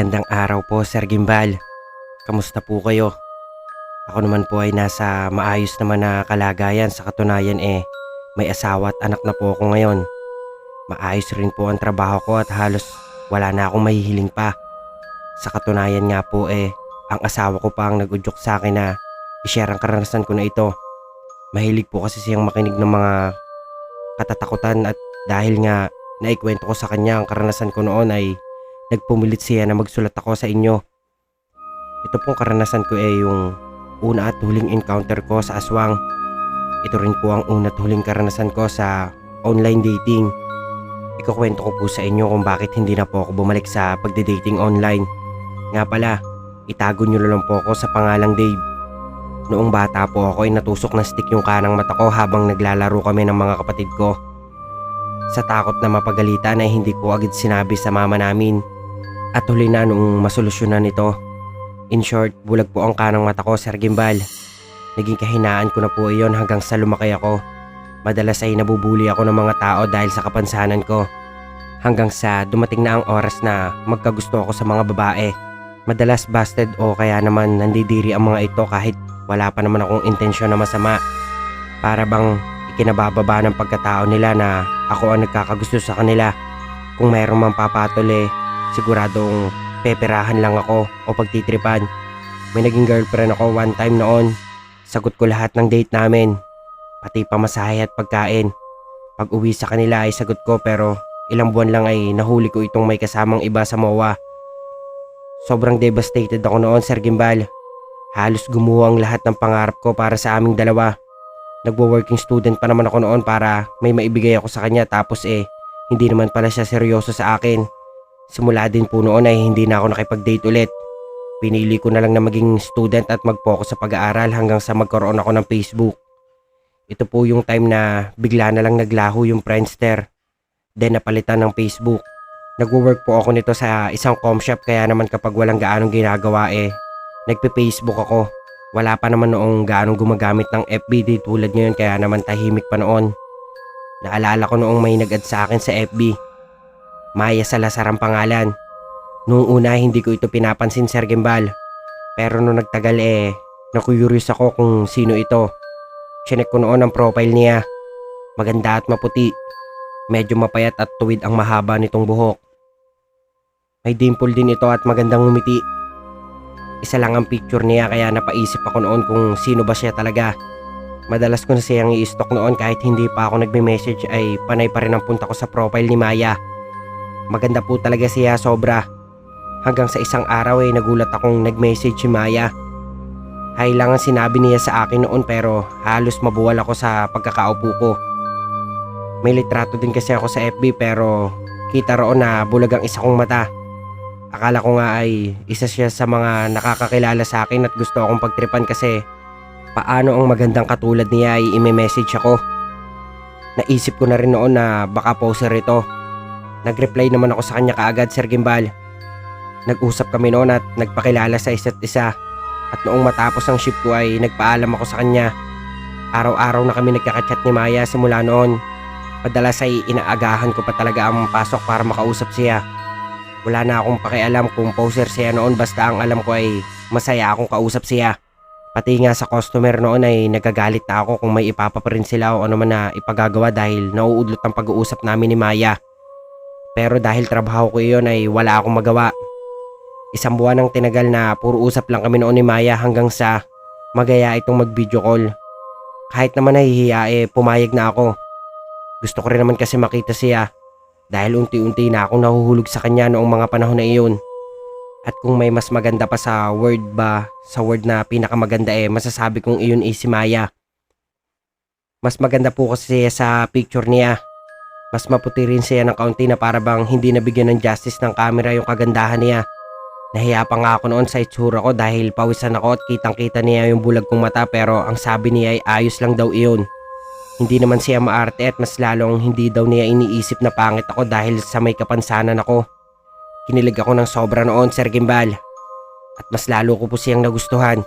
Magandang araw po, Sir Gimbal. Kamusta po kayo? Ako naman po ay nasa maayos naman na kalagayan. Sa katunayan may asawa at anak na po ako ngayon. Maayos rin po ang trabaho ko at halos wala na akong mahihiling pa. Sa katunayan nga po ang asawa ko pa ang nag-udyok sa akin na i-share ang karanasan ko na ito. Mahilig po kasi siyang makinig ng mga katatakutan at dahil nga naikwento ko sa kanya ang karanasan ko noon ay nagpumilit siya na magsulat ako sa inyo. Ito pong karanasan ko yung una at huling encounter ko sa aswang. Ito rin po ang una at huling karanasan ko sa online dating. Ikukwento ko po sa inyo kung bakit hindi na po ako bumalik sa pagde-dating online. Nga pala, itago nyo na lang po ako sa pangalang Dave. Noong bata po ako ay natusok ng stick yung kanang mata ko habang naglalaro kami ng mga kapatid ko. Sa takot na mapagalitan ay hindi ko agad sinabi sa mama namin. At huli na noong masolusyonan nito. In short, bulag po ang kanang mata ko, Sir Gimbal. Naging kahinaan ko na po iyon hanggang sa lumaki ako. Madalas ay nabubuli ako ng mga tao dahil sa kapansanan ko. Hanggang sa dumating na ang oras na magkagusto ako sa mga babae. Madalas busted o kaya naman nandidiri ang mga ito kahit wala pa naman akong intensyon na masama. Para bang ikinabababa ng pagkatao nila na ako ang nagkakagusto sa kanila. Kung mayroong mang papatol siguradong peperahan lang ako o pagtitripan. May naging girlfriend ako one time noon. Sagot ko lahat ng date namin. Pati pamasahe at pagkain. Pag uwi sa kanila ay sagot ko pero ilang buwan lang ay nahuli ko itong may kasamang iba sa MOA. Sobrang devastated ako noon, Sir Gimbal. Halos gumuho ang lahat ng pangarap ko para sa aming dalawa. Nagwo-working student pa naman ako noon para may maibigay ako sa kanya tapos hindi naman pala siya seryoso sa akin. Simula din po noon ay hindi na ako nakipag-date ulit. Pinili ko na lang na maging student at mag-focus sa pag-aaral hanggang sa magkaroon ako ng Facebook. Ito po yung time na bigla na lang naglaho yung Friendster. Then napalitan ng Facebook. Nagwo-work po ako nito sa isang com shop kaya naman kapag walang gaanong ginagawa nagpe-Facebook ako. Wala pa naman noong gaanong gumagamit ng FB di tulad ngayon kaya naman tahimik pa noon. Naalala ko noong may nag-add sa akin sa FB. Maya Salazar ang pangalan. Noong una hindi ko ito pinapansin, Sir Gimbal. Pero nung nagtagal na-curious ako kung sino ito. Chinek ko noon ang profile niya. Maganda at maputi. Medyo mapayat at tuwid ang mahaba nitong buhok. May dimple din ito at magandang ngumiti. Isa lang ang picture niya kaya napaisip ako noon kung sino ba siya talaga. Madalas ko na siyang i-stalk noon kahit hindi pa ako nagme-message ay panay pa rin ang punta ko sa profile ni Maya. Maganda po talaga siya sobra. Hanggang sa isang araw nagulat akong nag-message si Maya. Hay lang ang sinabi niya sa akin noon pero halos mabuwal ako sa pagkakaupo ko. May litrato din kasi ako sa FB pero kita roon na bulag ang isa kong mata. Akala ko nga ay isa siya sa mga nakakakilala sa akin at gusto akong pagtripan kasi paano ang magandang katulad niya ay i-message ako. Naisip ko na rin noon na baka poser ito. Nag-reply naman ako sa kanya kaagad, Sir Gimbal. Nag-usap kami noon at nagpakilala sa isa't isa. At noong matapos ang shift ko ay nagpaalam ako sa kanya. Araw-araw na kami nagkaka-chat ni Maya simula noon. Madalas ay inaagahan ko pa talaga ang pasok para makausap siya. Wala na akong pakialam kung poser siya noon basta ang alam ko ay masaya akong kausap siya. Pati nga sa customer noon ay nagagalit na ako kung may ipapaprint sila o ano man na ipagagawa dahil nauudlot ang pag-uusap namin ni Maya. Pero dahil trabaho ko iyon ay wala akong magawa. Isang buwan ang tinagal na puro usap lang kami noon ni Maya hanggang sa magaya itong mag-video call. Kahit naman nahihiya pumayag na ako. Gusto ko rin naman kasi makita siya dahil unti-unti na akong nahuhulog sa kanya noong mga panahon na iyon. At kung may mas maganda pa sa word na pinakamaganda masasabi kong iyon si Maya. Mas maganda po kasi siya sa picture niya. Mas maputi rin siya ng kaunti na para bang hindi nabigyan ng justice ng camera yung kagandahan niya. Nahiya pa nga ako noon sa itsura ko dahil pawisan ako at kitang-kita niya yung bulag kong mata pero ang sabi niya ay ayos lang daw iyon. Hindi naman siya maarte at mas lalong hindi daw niya iniisip na pangit ako dahil sa may kapansanan ako. Kinilig ako ng sobra noon, Sir Gimbal. At mas lalo ko po siyang nagustuhan.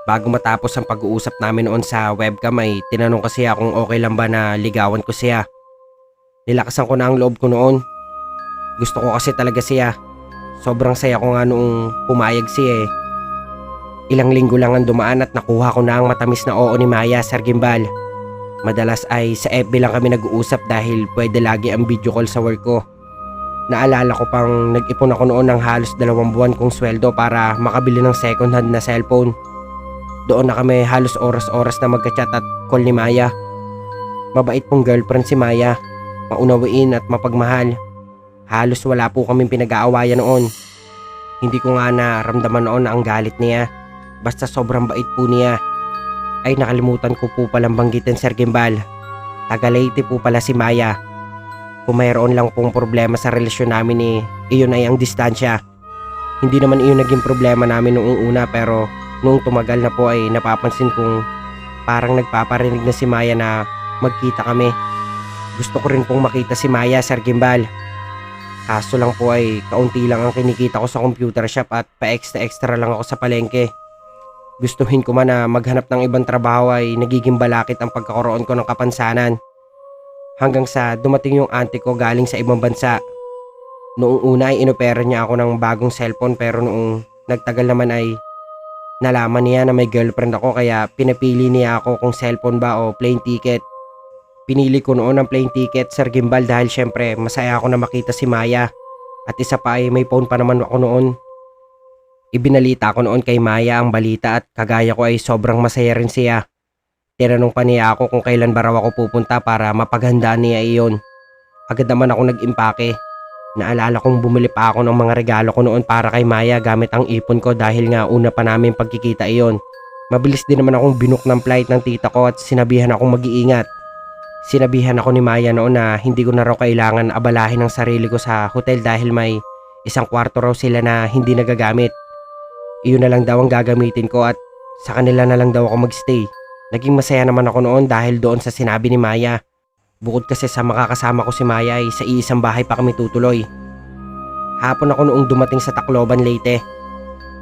Bago matapos ang pag-uusap namin noon sa webcam ay tinanong ko siya kung okay lang ba na ligawan ko siya. Nilakasan ko na ang loob ko noon. Gusto ko kasi talaga siya. Sobrang saya ko nga noong pumayag siya eh. Ilang linggo lang ang dumaan at nakuha ko na ang matamis na oo ni Maya, Sir Gimbal. Madalas ay sa FB lang kami nag-uusap dahil pwede lagi ang video call sa work ko. Naalala ko pang nag-ipon ako noon ng halos 2 buwan kong sweldo para makabili ng second hand na cellphone. Doon na kami halos oras-oras na magka-chat at call ni Maya. Mabait pong girlfriend si Maya, maunawain at mapagmahal. Halos wala po kaming pinag-aawayan noon. Hindi ko nga naramdaman noon na ang galit niya. Basta sobrang bait po niya. Ay nakalimutan ko po palang banggitin, Sir Gimbal. Taga Leyte po pala si Maya. Kung mayroon lang pong problema sa relasyon namin iyon ay ang distansya. Hindi naman iyon naging problema namin noong una pero noong tumagal na po ay napapansin kong parang nagpaparinig na si Maya na magkita kami. Gusto ko rin pong makita si Maya, Sir Gimbal. Kaso lang po ay kaunti lang ang kinikita ko sa computer shop at pa-extra lang ako sa palengke. Gustuhin ko man na maghanap ng ibang trabaho ay nagiging balakid ang pagkakaroon ko ng kapansanan. Hanggang sa dumating yung auntie ko galing sa ibang bansa. Noong una ay inopera niya ako ng bagong cellphone pero noong nagtagal naman ay nalaman niya na may girlfriend ako kaya pinapili niya ako kung cellphone ba o plane ticket. Pinili ko noon ang plane ticket, Sir Gimbal, dahil syempre masaya ako na makita si Maya. At isa pa ay may phone pa naman ako noon. Ibinalita ko noon kay Maya ang balita at kagaya ko ay sobrang masaya rin siya. Tinanong pa niya ako kung kailan ba raw ako pupunta para mapaghandaan niya iyon. Agad naman ako nag-impake. Naalala kong bumili pa ako ng mga regalo ko noon para kay Maya gamit ang ipon ko dahil nga una pa namin pagkikita iyon. Mabilis din naman akong binook ng flight ng tita ko at sinabihan akong mag-iingat. Sinabihan ako ni Maya noon na hindi ko na raw kailangan abalahin ang sarili ko sa hotel dahil may isang kwarto raw sila na hindi nagagamit. Iyon na lang daw ang gagamitin ko at sa kanila na lang daw ako magstay. Naging masaya naman ako noon dahil doon sa sinabi ni Maya. Bukod kasi sa makakasama ko si Maya ay sa iisang bahay pa kami tutuloy. Hapon ako noong dumating sa Tacloban, Leyte.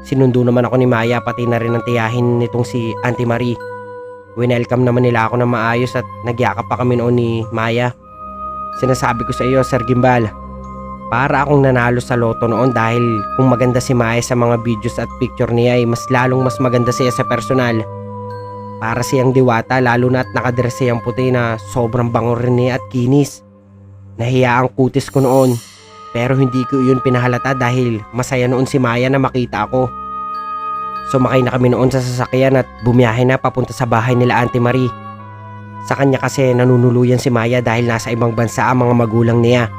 Sinundo naman ako ni Maya pati na rin ang tiyahin nitong si Auntie Marie. Winelcome naman nila ako ng maayos at nagyakap pa kami noon ni Maya. Sinasabi ko sa iyo, Sir Gimbal, para akong nanalo sa loto noon dahil kung maganda si Maya sa mga videos at picture niya ay mas maganda siya sa personal. Para siyang diwata lalo na at nakadress siyang puti na sobrang bango rin niya at kinis. Nahiya ang kutis ko noon pero hindi ko iyon pinahalata dahil masaya noon si Maya na makita ako. Sumakay na kami noon sa sasakyan at bumiyahe na papunta sa bahay nila Auntie Marie. Sa kanya kasi nanunuluyan si Maya dahil nasa ibang bansa ang mga magulang niya.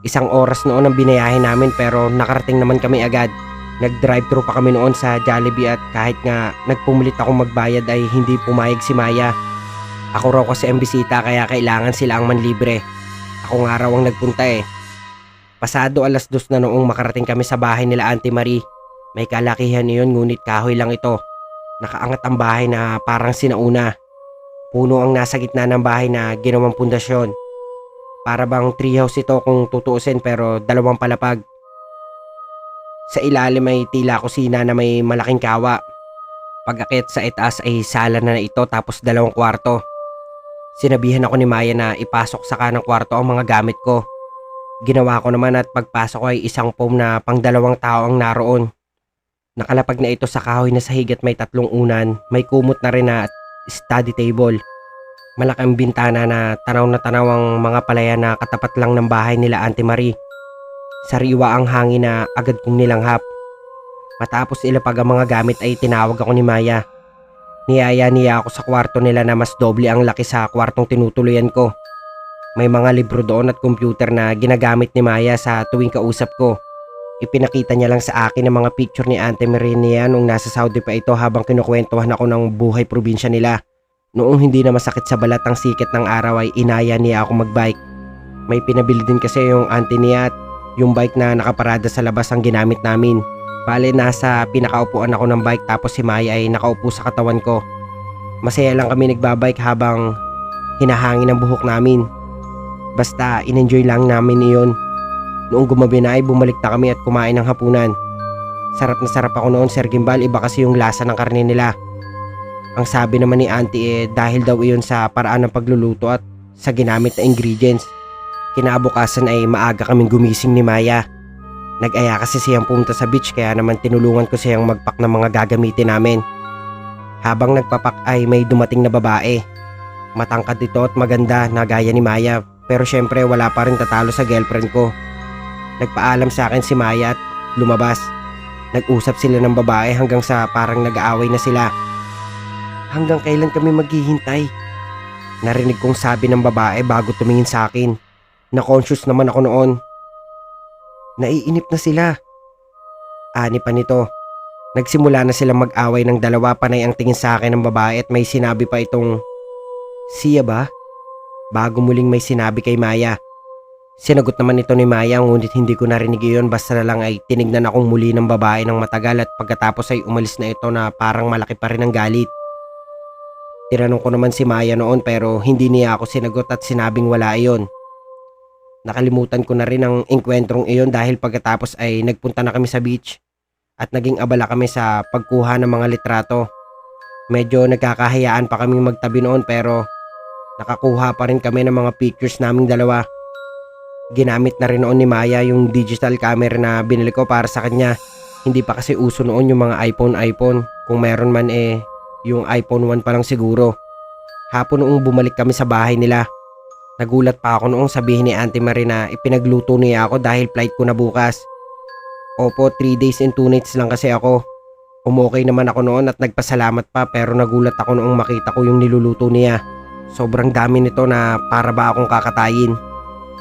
Isang oras noon ang binayahe namin pero nakarating naman kami agad. Nag-drive-thru pa kami noon sa Jollibee at kahit nga nagpumulit ako magbayad ay hindi pumayag si Maya. Ako raw kasi ang bisita kaya kailangan sila ang manlibre. Ako nga raw ang nagpunta eh. Pasado 2:00 na noong makarating kami sa bahay nila Auntie Marie. May kalakihan iyon ngunit kahoy lang ito. Nakaangat ang bahay na parang sinauna. Puno ang nasa gitna ng bahay na ginawang pundasyon. Para bang treehouse ito kung tutuusin pero 2 palapag. Sa ilalim ay tila kusina na may malaking kawa. Pag-akit sa itaas ay sala na ito tapos 2 kwarto. Sinabihan ako ni Maya na ipasok sa kanang kwarto ang mga gamit ko. Ginawa ko naman at pagpasok ko ay isang foam na pang 2 tao ang naroon. Nakalapag na ito sa kahoy na sahig at may 3 unan, may kumot na rin na study table. Malaking bintana na tanaw ang mga palaya na katapat lang ng bahay nila Auntie Marie. Sariwa ang hangin na agad kong nilanghap. Matapos ilapag ang mga gamit ay tinawag ako ni Maya. Niyaya niya ako sa kwarto nila na mas doble ang laki sa kwartong tinutuluyan ko. May mga libro doon at computer na ginagamit ni Maya sa tuwing kausap ko. Ipinakita niya lang sa akin ang mga picture ni Auntie Marie niya nung nasa Saudi pa ito habang kinukwentuhan ako ng buhay probinsya nila. Noong hindi na masakit sa balat ang sikat ng araw ay inaya niya ako magbike. May pinabili din kasi yung auntie niya at yung bike na nakaparada sa labas ang ginamit namin. Bale nasa pinakaupuan ako ng bike tapos si Maya ay nakaupo sa katawan ko. Masaya lang kami nagbabike habang hinahangin ang buhok namin. Basta in-enjoy lang namin iyon. Noong gumabi na ay bumalik na kami at kumain ng hapunan. Sarap na sarap ako noon, Sir Gimbal, iba kasi yung lasa ng karne nila. Ang sabi naman ni auntie dahil daw iyon sa paraan ng pagluluto at sa ginamit na ingredients. Kinabukasan ay maaga kaming gumising ni Maya. Nag-aya kasi siyang pumunta sa beach kaya naman tinulungan ko siyang magpak ng mga gagamitin namin. Habang nagpapak ay may dumating na babae. Matangkad ito at maganda na gaya ni Maya pero syempre wala pa rin tatalo sa girlfriend ko. Nagpaalam sa akin si Maya at lumabas. Nag-usap sila ng babae hanggang sa parang nag-aaway na sila. Hanggang kailan kami maghihintay? Narinig kong sabi ng babae bago tumingin sa akin. Na-conscious naman ako noon. Naiinip na sila. Ani pa nito. Nagsimula na silang mag-away ng dalawa, panay ang tingin sa akin ng babae at may sinabi pa itong, "Siya ba?" Bago muling may sinabi kay Maya. Sinagot naman ito ni Maya ngunit hindi ko narinig iyon, basta na lang ay tinignan akong muli ng babae ng matagal at pagkatapos ay umalis na ito na parang malaki pa rin ang galit. Tinanong ko naman si Maya noon pero hindi niya ako sinagot at sinabing wala iyon. Nakalimutan ko na rin ang engkwentrong iyon dahil pagkatapos ay nagpunta na kami sa beach at naging abala kami sa pagkuha ng mga litrato. Medyo nagkakahayaan pa kaming magtabi noon pero nakakuha pa rin kami ng mga pictures naming dalawa. Ginamit na rin noon ni Maya yung digital camera na binili ko para sa kanya. Hindi pa kasi uso noon yung mga iPhone. Kung meron man yung iPhone 1 pa lang siguro. Hapon noong bumalik kami sa bahay nila. Nagulat pa ako noong sabihin ni Auntie Marie na ipinagluto niya ako dahil flight ko na bukas. Opo, 3 days and 2 nights lang kasi ako. Umokay naman ako noon at nagpasalamat pa pero nagulat ako noong makita ko yung niluluto niya. Sobrang dami nito na para ba akong kakatayin.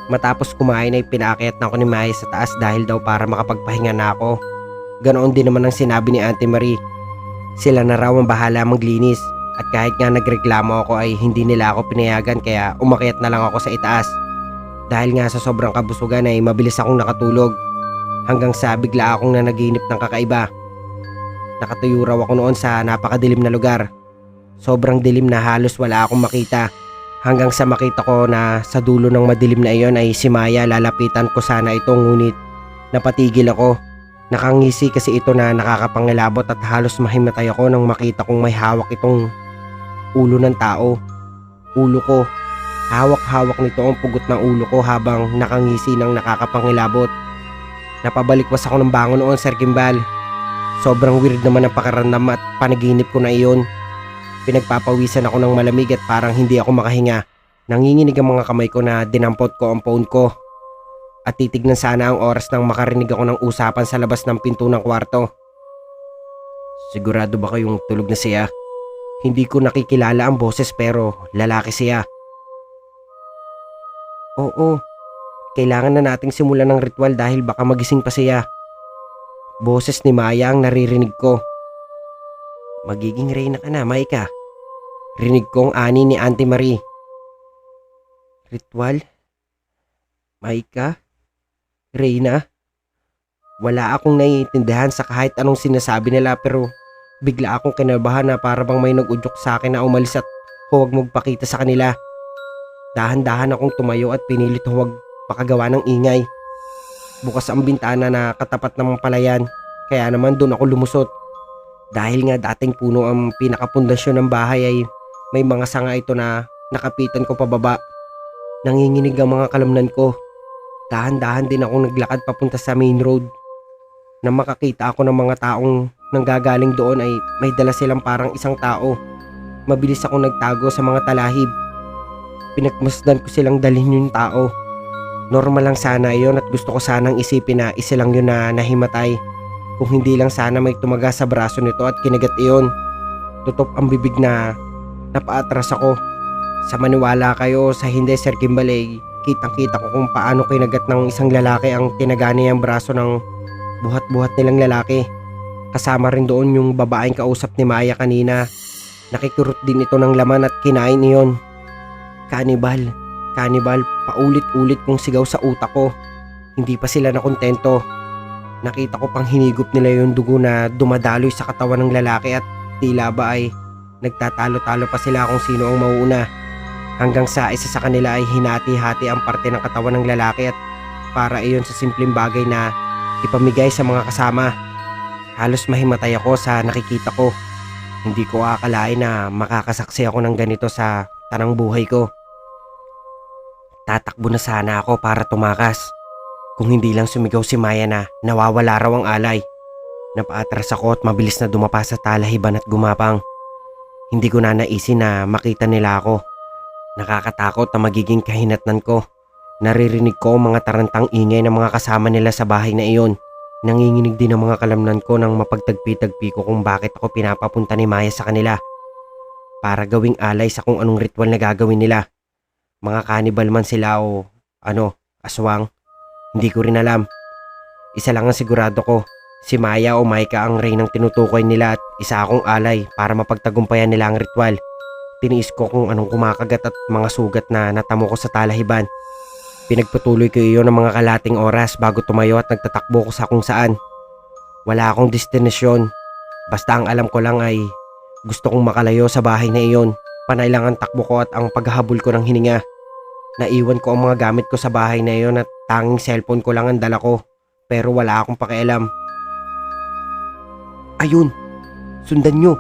Matapos kumain ay pinaakyat na ako ni Maya sa taas dahil daw para makapagpahinga na ako. Ganoon din naman ang sinabi ni Auntie Marie. Sila na raw ang bahala maglinis. At kahit nga nagreklamo ako ay hindi nila ako pinayagan kaya umakyat na lang ako sa itaas. Dahil nga sa sobrang kabusugan ay mabilis akong nakatulog. Hanggang sa bigla akong nanaginip ng kakaiba. Nakatuyo raw ako noon sa napakadilim na lugar. Sobrang dilim na halos wala akong makita. Hanggang sa makita ko na sa dulo ng madilim na iyon ay si Maya, lalapitan ko sana ito ngunit napatigil ako. Nakangisi kasi ito na nakakapangilabot at halos mahimatay ako nang makita kong may hawak itong ulo ng tao. Ulo ko. Hawak-hawak nito ang pugot ng ulo ko habang nakangisi ng nakakapangilabot. Napabalikwas ako ng bangon noon, Sir Kimbal. Sobrang weird naman ang pakiramdam at panaginip ko na iyon. Pinagpapawisan ako ng malamig at parang hindi ako makahinga. Nanginginig ang mga kamay ko na dinampot ko ang phone ko. At titignan sana ang oras nang makarinig ako ng usapan sa labas ng pinto ng kwarto. Sigurado ba kayong tulog na siya? Hindi ko nakikilala ang boses pero lalaki siya. Oo, kailangan na nating simulan ng ritual dahil baka magising pa siya. Boses ni Maya ang naririnig ko. Magiging reyna ka na, Maika. Rinig kong ani ni Auntie Marie. Ritual? Maika? Reyna? Wala akong naiintindihan sa kahit anong sinasabi nila pero bigla akong kinabahan na para bang may nag-udyok sa akin na umalis at huwag magpakita sa kanila. Dahan-dahan akong tumayo at pinilit huwag pakagawa ng ingay. Bukas ang bintana na katapat ng palayan kaya naman doon ako lumusot. Dahil nga dating puno ang pinakapundasyon ng bahay ay may mga sanga ito na nakapitan ko pababa. Nanginginig ang mga kalamnan ko. Dahan-dahan din akong naglakad papunta sa main road. Nang makakita ako ng mga taong nanggagaling doon ay may dala silang parang isang tao. Mabilis akong nagtago sa mga talahib. Pinagmasdan ko silang dalhin yung tao. Normal lang sana yon at gusto ko sanang isipin na isa lang yun na nahimatay. Kung hindi lang sana may tumaga sa braso nito at kinagat iyon. Tutok ang bibig na napaatras ako. Sa maniwala kayo sa hindi, Sir Kimbalay, kitang-kita ko kung paano kinagat ng isang lalaki ang tinaga niyang braso ng buhat-buhat nilang lalaki. Kasama rin doon yung babaeng kausap ni Maya kanina. Nakikurot din ito ng laman at kinain iyon. Kanibal, kanibal, paulit-ulit kong sigaw sa utak ko. Hindi pa sila nakontento. Nakita ko pang hinigop nila yung dugo na dumadaloy sa katawan ng lalaki at tila ba ay nagtatalo-talo pa sila kung sino ang mauuna. Hanggang sa isa sa kanila ay hinati-hati ang parte ng katawan ng lalaki at para iyon sa simpleng bagay na ipamigay sa mga kasama. Halos mahimatay ako sa nakikita ko. Hindi ko akalain na makakasaksi ako ng ganito sa tanang buhay ko. Tatakbo na sana ako para tumakas. Kung hindi lang sumigaw si Maya na nawawala raw ang alay. Napaatras ako at mabilis na dumapa sa talahiban at gumapang. Hindi ko na naisin na makita nila ako. Nakakatakot na magiging kahinatnan ko. Naririnig ko ang mga tarantang ingay ng mga kasama nila sa bahay na iyon. Nanginginig din ang mga kalamnan ko nang mapagtagpi-tagpi ko kung bakit ako pinapapunta ni Maya sa kanila. Para gawing alay sa kung anong ritual na gagawin nila. Mga kanibal man sila o aswang. Hindi ko rin alam. Isa lang ang sigurado ko. Si Maya o Maika ang reynang tinutukoy nila at isa akong alay para mapagtagumpayan nila ang ritual. Tiniis ko kung anong kumakagat at mga sugat na natamo ko sa talahiban. Pinagpatuloy ko iyon ng mga kalating oras bago tumayo at nagtatakbo ko sa kung saan. Wala akong destinasyon. Basta ang alam ko lang ay gusto kong makalayo sa bahay na iyon. Panay lang ang takbo ko at ang paghahabol ko ng hininga. Naiwan ko ang mga gamit ko sa bahay na iyon at tanging cellphone ko lang ang dala ko. Pero wala akong pakialam. Ayun, sundan nyo.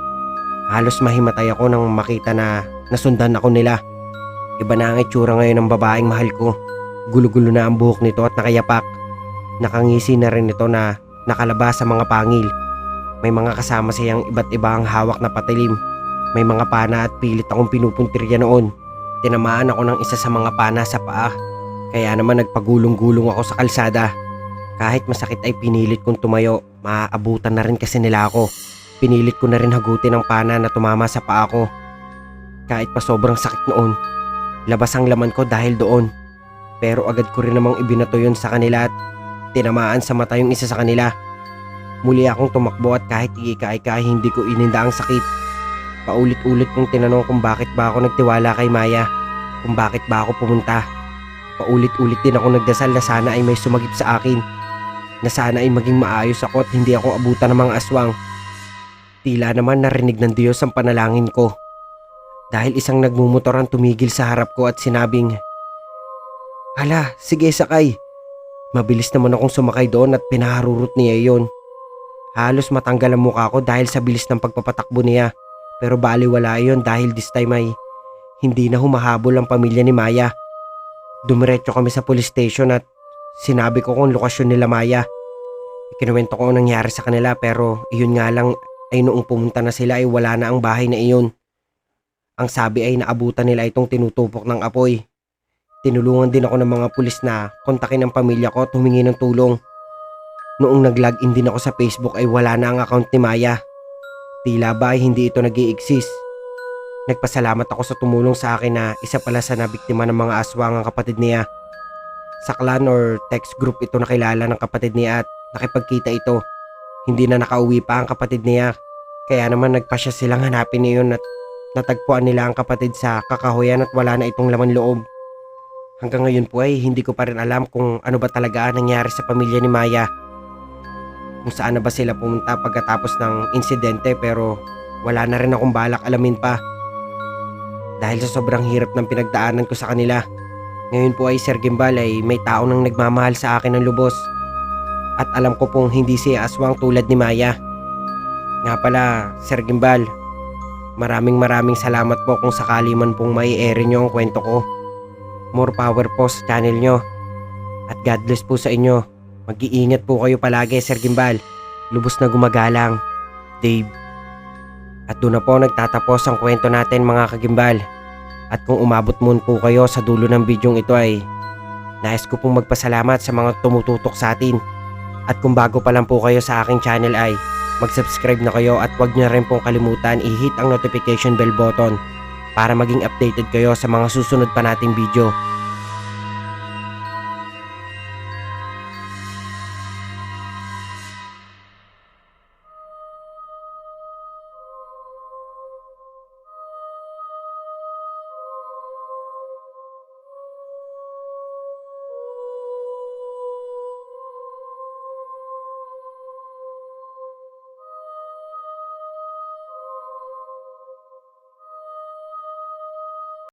Halos mahimatay ako nang makita na nasundan ako nila. Iba na ang itsura ngayon ng babaeng mahal ko. Gulo-gulo na ang buhok nito at nakayapak. Nakangisi na rin ito na nakalabas sa mga pangil. May mga kasama siyang iba't iba ang hawak na patilim. May mga pana at pilit akong pinupuntirya noon. Tinamaan ako ng isa sa mga pana sa paa. Kaya naman nagpagulong-gulong ako sa kalsada. Kahit masakit ay pinilit kong tumayo. Maaabutan na rin kasi nila ako. Pinilit ko na rin hagutin ang pana na tumama sa paa ko. Kahit pa sobrang sakit noon. Labas ang laman ko dahil doon. Pero agad ko rin namang ibinato yun sa kanila at tinamaan sa mata yung isa sa kanila. Muli akong tumakbo at kahit ika-ika ay hindi ko ininda ang sakit. Paulit-ulit kong tinanong kung bakit ba ako nagtiwala kay Maya. Kung bakit ba ako pumunta. Paulit-ulit din ako nagdasal na sana ay may sumagip sa akin. Na sana ay maging maayos ako at hindi ako abutan ng mga aswang. Tila naman narinig ng Diyos ang panalangin ko. Dahil isang nagmumotor ang tumigil sa harap ko at sinabing, "Hala, sige sakay." Mabilis naman akong sumakay doon at pinaharurot niya yon. Halos matanggal ang mukha ko dahil sa bilis ng pagpapatakbo niya. Pero baliwala yon dahil this time ay hindi na humahabol ang pamilya ni Maya. Dumiretso kami sa police station at sinabi ko kung lokasyon nila Maya. Ikinuwento ko ang nangyari sa kanila pero iyon nga lang ay noong pumunta na sila ay wala na ang bahay na iyon. Ang sabi ay naabutan nila itong tinutupok ng apoy. Tinulungan din ako ng mga pulis na kontakin ang pamilya ko at humingi ng tulong. Noong nag-login din ako sa Facebook ay wala na ang account ni Maya. Tila ba ay hindi ito nag-i-exist. Nagpasalamat ako sa tumulong sa akin na isa pala sa nabiktima ng mga aswang ang kapatid niya. Sa clan or text group ito nakilala ng kapatid niya at nakipagkita ito. Hindi na nakauwi pa ang kapatid niya. Kaya naman nagpasya silang hanapin niyon at natagpuan nila ang kapatid sa kakahuyan at wala na itong laman loob. Hanggang ngayon po ay hindi ko pa rin alam kung ano ba talaga ang nangyari sa pamilya ni Maya. Kung saan na ba sila pumunta pagkatapos ng insidente pero wala na rin akong balak alamin pa. Dahil sa sobrang hirap ng pinagdaanan ko sa kanila. Ngayon po ay Sir Gimbal ay may tao nang nagmamahal sa akin ng lubos. At alam ko pong hindi siya aswang tulad ni Maya. Nga pala, Sir Gimbal, maraming salamat po kung sakali man pong mai-air nyo ang kwento ko. More power po sa channel nyo. At God bless po sa inyo. Mag-iingat po kayo palagi, Sir Gimbal. Lubos na gumagalang, Dave. At doon na po nagtatapos ang kwento natin mga kagimbal. At kung umabot mo po kayo sa dulo ng bidyong ito ay nais ko pong magpasalamat sa mga tumututok sa atin. At kung bago pa lang po kayo sa aking channel ay mag-subscribe na kayo at huwag niyo rin pong kalimutan i-hit ang notification bell button para maging updated kayo sa mga susunod pa nating video.